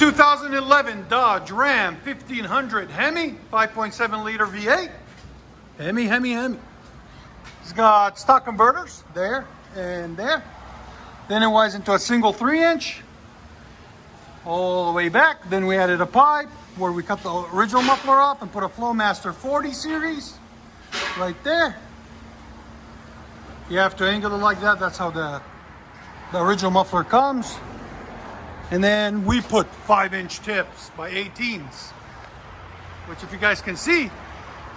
2011 Dodge Ram 1500 Hemi, 5.7 liter V8. Hemi. It's got stock converters there and there. Then it was into a single 3-inch all the way back. Then we added a pipe where we cut the original muffler off and put a FLOWMASTER 40 series right there. You have to angle it like that. That's how the original muffler comes. And then we put 5-inch tips by 18s, which, if you guys can see,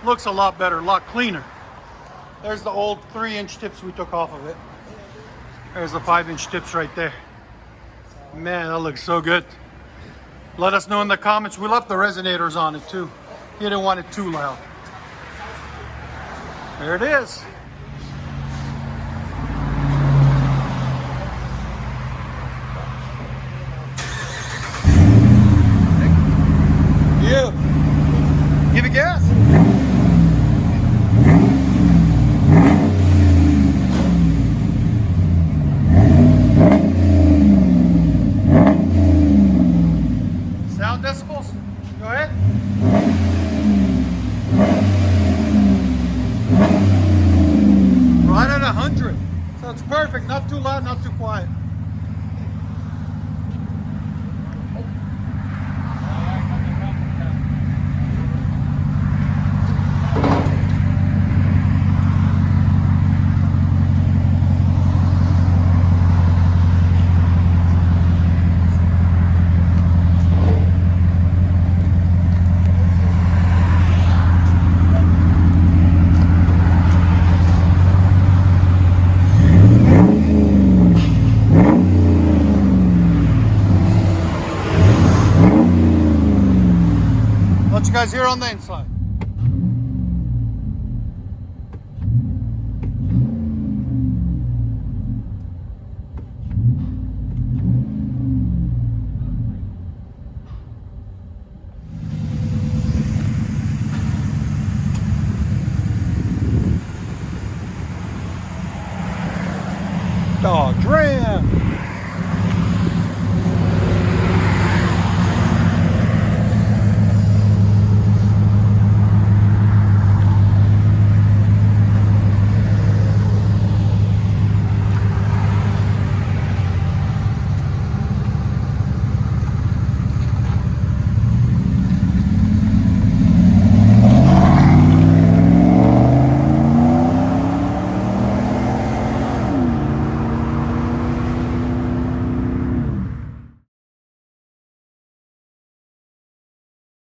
looks a lot better, a lot cleaner. There's the old 3-inch tips we took off of it. There's the 5-inch tips right there. Man, that looks so good. Let us know in the comments. We left the resonators on it too. You didn't want it too loud. There it is. Give it gas. Sound decibels? Go ahead. Right at 100. So it's perfect. Not too loud, not too quiet. Let you guys hear on the inside.